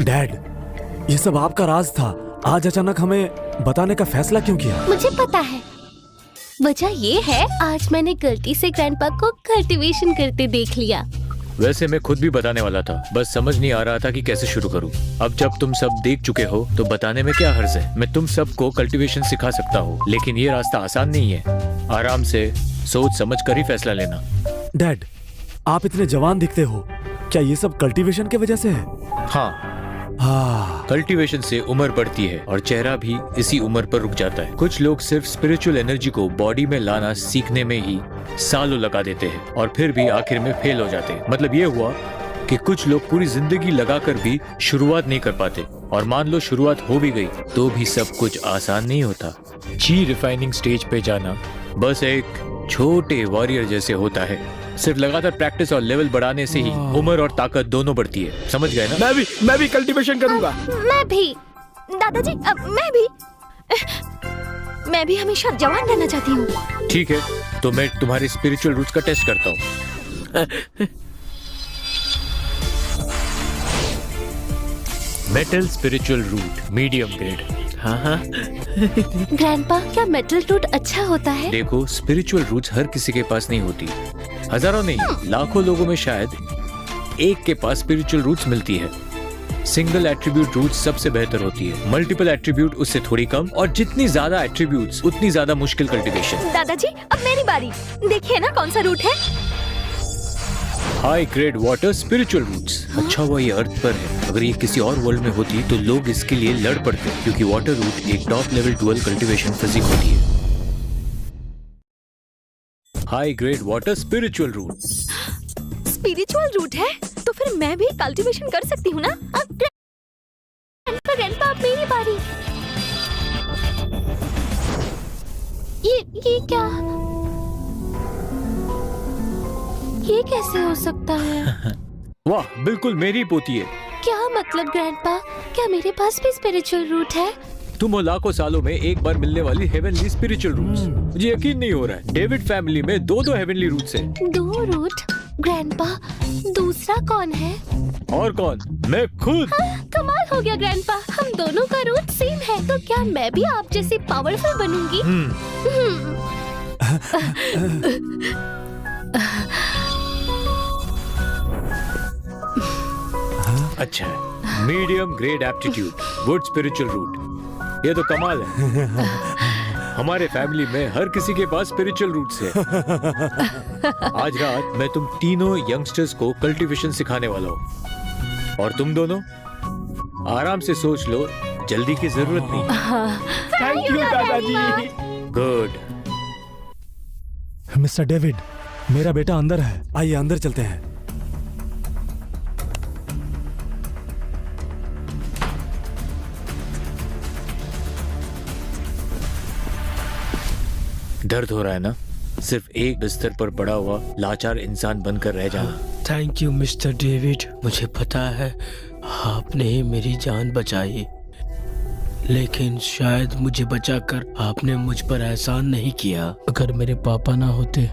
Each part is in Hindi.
डैड, ये सब आपका राज था। आज अचानक हमें बताने का फैसला क्यों किया? मुझे पता है। वजह ये है, आज मैंने गलती से ग्रैंडपा को कल्टीवेशन करते देख लिया। वैसे मैं खुद भी बताने वाला था, बस समझ नहीं आ रहा था कि कैसे शुरू करूं। अब जब तुम सब देख चुके हो तो बताने में क्या हर्ज है। मैं तुम सबको कल्टीवेशन सिखा सकता हूँ, लेकिन ये रास्ता आसान नहीं है। आराम से सोच समझ कर ही फैसला लेना। डैड, आप इतने जवान दिखते हो, क्या ये सब कल्टीवेशन की वजह से है? हाँ, हाँ। कल्टीवेशन से उम्र बढ़ती है और चेहरा भी इसी उम्र पर रुक जाता है। कुछ लोग सिर्फ स्पिरिचुअल एनर्जी को बॉडी में लाना सीखने में ही सालों लगा देते हैं और फिर भी आखिर में फेल हो जाते हैं। मतलब ये हुआ कि कुछ लोग पूरी जिंदगी लगाकर भी शुरुआत नहीं कर पाते, और मान लो शुरुआत हो भी गई तो भी सब कुछ आसान नहीं होता। ची रिफाइनिंग स्टेज पे जाना बस एक छोटे वॉरियर जैसे होता है। सिर्फ लगातार प्रैक्टिस और लेवल बढ़ाने से ही उम्र और ताकत दोनों बढ़ती है। समझ गए ना? मैं भी कल्टीवेशन करूंगा। मैं भी दादाजी, मैं भी हमेशा जवान रहना चाहती हूँ। ठीक है, तो मैं तुम्हारे स्पिरिचुअल रूट्स का टेस्ट करता हूँ। Metal spiritual root medium grade. हाँ। ग्रैंडपा, क्या मेटल रूट अच्छा होता है? देखो, स्पिरिचुअल रूट्स हर किसी के पास नहीं होती। हजारों नहीं, लाखों लोगों में शायद एक के पास स्पिरिचुअल रूट्स मिलती है। सिंगल एट्रीब्यूट रूट सबसे बेहतर होती है, मल्टीपल एट्रीब्यूट उससे थोड़ी कम, और जितनी ज्यादा एट्रीब्यूट्स उतनी ज्यादा मुश्किल कल्टीवेशन। दादाजी, अब मेरी बारी। देखिए ना कौन सा रूट है। High grade water spiritual roots. अच्छा हुआ ये अर्थ पर है, अगर ये किसी और वर्ल्ड में होती तो लोग इसके लिए लड़ पड़ते, क्योंकि वाटर रूट एक top level dual cultivation physique होती है। High grade water spiritual root. Spiritual root है तो फिर मैं भी कल्टीवेशन कर सकती हूँ ना? अब ग्रैंडपा, अब मेरी बारी। ये क्या? ये कैसे हो सकता है? वाह, बिल्कुल मेरी पोती है। क्या मतलब ग्रैंडपा, क्या मेरे पास भी स्पिरिचुअल रूट है? तुम हो लाखों सालों में एक बार मिलने वाली हेवनली स्पिरिचुअल रूट्स। मुझे यकीन नहीं हो रहा है, डेविड फैमिली में दो हेवनली रूट्स हैं। 2 रूट? ग्रैंडपा, दूसरा कौन है? और कौन? मैं खुद। कमाल हो गया ग्रैंडपा, हम दोनों का रूट सेम है। तो क्या मैं भी आप जैसी पावरफुल बनूंगी? अच्छा, medium grade aptitude good spiritual root. ये तो कमाल है। हमारे फैमिली में हर किसी के पास स्पिरिचुअल रूट्स है। आज रात मैं तुम तीनों यंगस्टर्स को कल्टीवेशन सिखाने वाला हूँ, और तुम दोनों आराम से सोच लो, जल्दी की जरूरत नहीं। थैंक यू दादाजी। गुड। मिस्टर डेविड, मेरा बेटा अंदर है, आइए अंदर चलते हैं। दर्द हो रहा है ना? सिर्फ एक बिस्तर पर पड़ा हुआ लाचार इंसान बनकर रह जाना। Thank you mister David. मुझे पता है आपने ही मेरी जान बचाई, लेकिन शायद मुझे बचाकर आपने मुझ पर एहसान नहीं किया। अगर मेरे पापा ना होते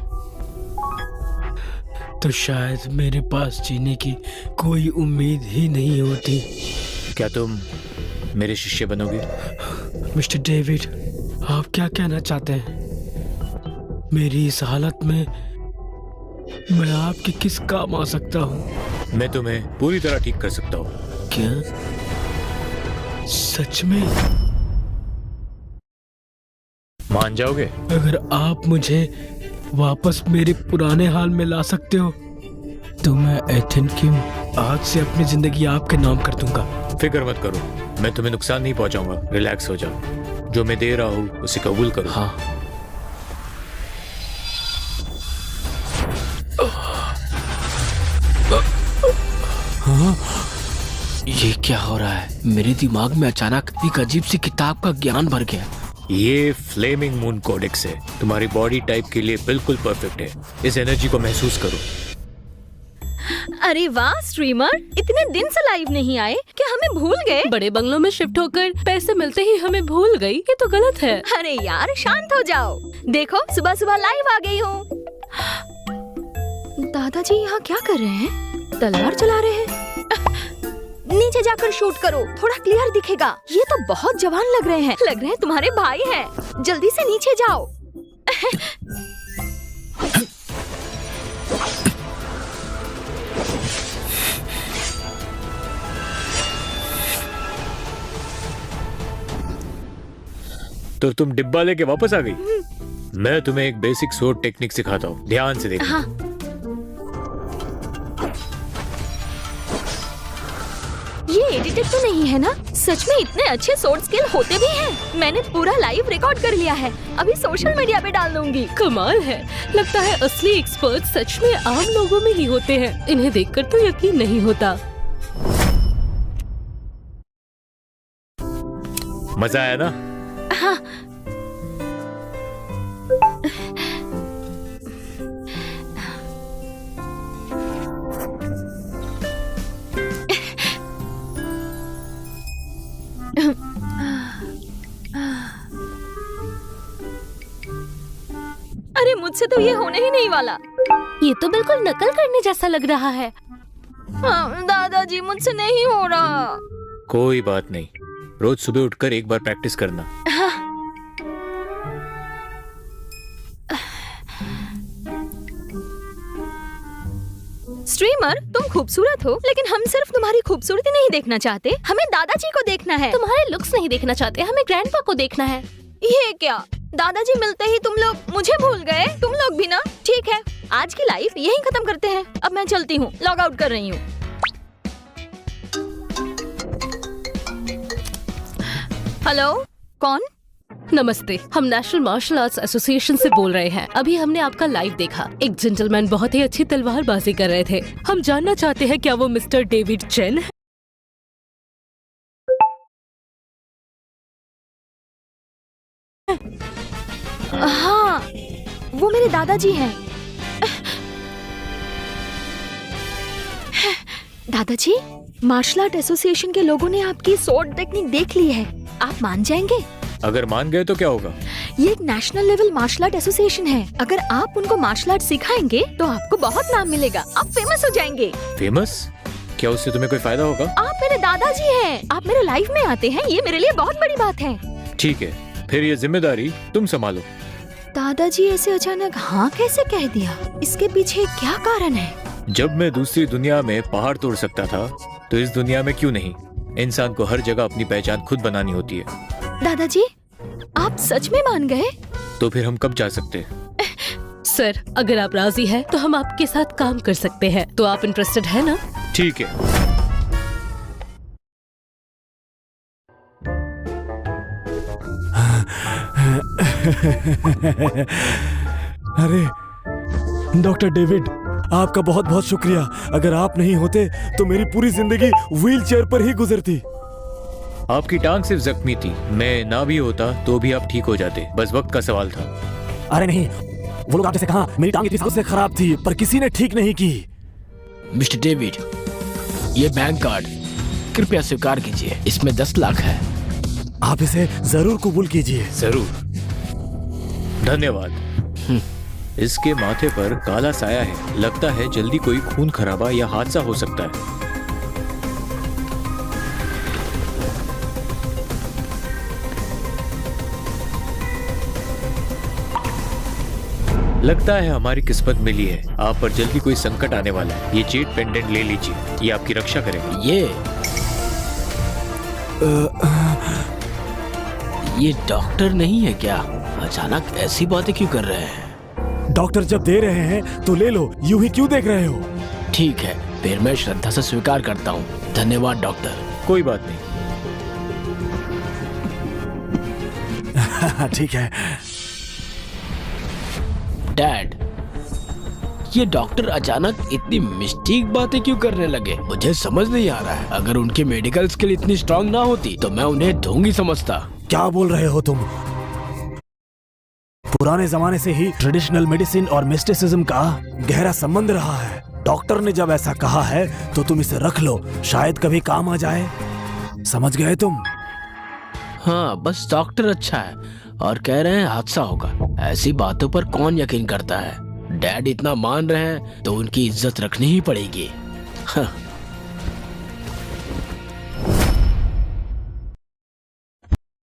तो शायद मेरे पास जीने की कोई उम्मीद ही नहीं होती। क्या तुम मेरे शिष्य बनोगे? मिस्टर डेविड, आप क्या कहना चाहते हैं? मेरी इस हालत में मैं आपके किस काम आ सकता हूँ? मैं तुम्हें पूरी तरह ठीक कर सकता हूँ। क्या? सच में? मान जाओगे? अगर आप मुझे वापस मेरे पुराने हाल में ला सकते हो तो मैं एथेन क्यों आज से अपनी जिंदगी आपके नाम कर दूंगा। फिक्र मत करो, मैं तुम्हें नुकसान नहीं पहुंचाऊंगा। रिलैक्स हो जाओ, जो मैं दे रहा हूँ उसे कबूल करो। हाँ। ये क्या हो रहा है? मेरे दिमाग में अचानक एक अजीब सी किताब का ज्ञान भर गया। ये फ्लेमिंग मून कोडेक्स है, तुम्हारी बॉडी टाइप के लिए बिल्कुल परफेक्ट है। इस एनर्जी को महसूस करो। अरे वाह स्ट्रीमर, इतने दिन से लाइव नहीं आए, क्या हमें भूल गए? बड़े बंगलों में शिफ्ट होकर पैसे मिलते ही हमें भूल गई, ये तो गलत है। अरे यार शांत हो जाओ, देखो सुबह सुबह लाइव आ गई हूँ। दादाजी यहाँ क्या कर रहे हैं? तलवार चला रहे हैं। नीचे नीचे जाकर शूट करो, थोड़ा क्लियर दिखेगा। ये तो बहुत जवान लग रहे हैं तुम्हारे भाई हैं। जल्दी से नीचे जाओ। तो तुम डिब्बा लेके वापस आ गई? मैं तुम्हें एक बेसिक स्वॉर्ड टेक्निक सिखाता हूँ, ध्यान से देखो। हाँ। ये एडिटेड तो नहीं है ना? सच में इतने अच्छे स्वॉर्ड स्किल होते भी हैं। मैंने पूरा लाइव रिकॉर्ड कर लिया है, अभी सोशल मीडिया पे डाल दूंगी। कमाल है, लगता है असली एक्सपर्ट सच में आम लोगों में ही होते हैं। इन्हें देखकर तो यकीन नहीं होता। मजा आया ना? हाँ। अरे मुझसे तो ये होने ही नहीं वाला। ये तो बिल्कुल नकल करने जैसा लग रहा है। हाँ, दादाजी मुझसे नहीं हो रहा। कोई बात नहीं, रोज सुबह उठकर एक बार प्रैक्टिस करना। स्ट्रीमर, तुम खूबसूरत हो, लेकिन हम सिर्फ तुम्हारी खूबसूरती नहीं देखना चाहते, हमें दादाजी को देखना है। तुम्हारे लुक्स नहीं देखना चाहते, हमें ग्रैंडपा को देखना है। ये क्या, दादाजी मिलते ही तुम लोग मुझे भूल गए? तुम लोग भी ना। ठीक है, आज की लाइफ यहीं खत्म करते हैं। अब मैं चलती हूँ, लॉग आउट कर रही हूँ। हेलो, कौन? नमस्ते, हम नेशनल मार्शल आर्ट्स एसोसिएशन से बोल रहे हैं। अभी हमने आपका लाइव देखा। एक जेंटलमैन बहुत ही अच्छी तलवारबाजी कर रहे थे। हम जानना चाहते हैं क्या वो मिस्टर डेविड चेन है? हाँ, वो मेरे दादाजी हैं। दादाजी, मार्शल आर्ट एसोसिएशन के लोगों ने आपकी स्वॉर्ड टेक्निक देख ली है। आप मान जाएंगे? अगर मान गए तो क्या होगा? ये एक national level martial art association है। अगर आप उनको मार्शल आर्ट सिखाएंगे तो आपको बहुत नाम मिलेगा, आप फेमस हो जाएंगे। फेमस? क्या उससे तुम्हें कोई फायदा होगा? आप मेरे दादाजी हैं, आप मेरे लाइफ में आते हैं, ये मेरे लिए बहुत बड़ी बात है। ठीक है, फिर ये जिम्मेदारी तुम संभालो। दादाजी ऐसे अचानक हाँ कैसे कह दिया? इसके पीछे क्या कारण है? जब मैं दूसरी दुनिया में पहाड़ तोड़ सकता था, तो इस दुनिया में क्यों नहीं? इंसान को हर जगह अपनी पहचान खुद बनानी होती है। दादाजी, आप सच में मान गए? तो फिर हम कब जा सकते हैं? सर, अगर आप राजी हैं तो हम आपके साथ काम कर सकते हैं। तो आप इंटरेस्टेड है ना? ठीक है। अरे डॉक्टर डेविड, आपका बहुत बहुत शुक्रिया। अगर आप नहीं होते तो मेरी पूरी जिंदगी व्हील चेयर पर ही गुजरती। आपकी टांग सिर्फ जख्मी थी, मैं ना भी होता तो भी आप ठीक हो जाते, बस वक्त का सवाल था। अरे नहीं, वो लोग आपने से कहा मेरी टांग इतनी सालों से खराब थी, पर किसी ने ठीक नहीं की। मिस्टर डेविड, ये बैंक कार्ड कृपया स्वीकार कीजिए, इसमें 10 लाख है। आप इसे जरूर कबूल कीजिए। जरूर, धन्यवाद। इसके माथे पर काला साया है, लगता है जल्दी कोई खून खराबा या हादसा हो सकता है। लगता है हमारी किस्मत मिली है, आप पर जल्दी कोई संकट आने वाला है। ये जेड पेंडेंट ले लीजिए, ये आपकी रक्षा करेगा। ये डॉक्टर नहीं है क्या? अचानक ऐसी बातें क्यों कर रहे हैं? डॉक्टर जब दे रहे हैं तो ले लो, यूं ही क्यों देख रहे हो? ठीक है, फिर मैं श्रद्धा से स्वीकार करता हूँ। धन्यवाद डॉक्टर। कोई बात नहीं। ठीक है। डैड, ये डॉक्टर अचानक इतनी मिस्टीक बातें क्यों करने लगे? मुझे समझ नहीं आ रहा है। अगर उनकी मेडिकल स्किल इतनी स्ट्रांग ना होती तो मैं उन्हें ढोंगी समझता। क्या बोल रहे हो तुम? पुराने जमाने से ही ट्रेडिशनल मेडिसिन और मिस्टिसिज्म का गहरा संबंध रहा है। डॉक्टर ने जब ऐसा कहा है तो तुम इसे रख लो, शायद कभी काम आ जाए। समझ गए तुम? हाँ, बस डॉक्टर अच्छा है और कह रहे हैं हादसा होगा। ऐसी बातों पर कौन यकीन करता है? डैड इतना मान रहे हैं तो उनकी इज्जत रखनी ही पड़ेगी। हाँ।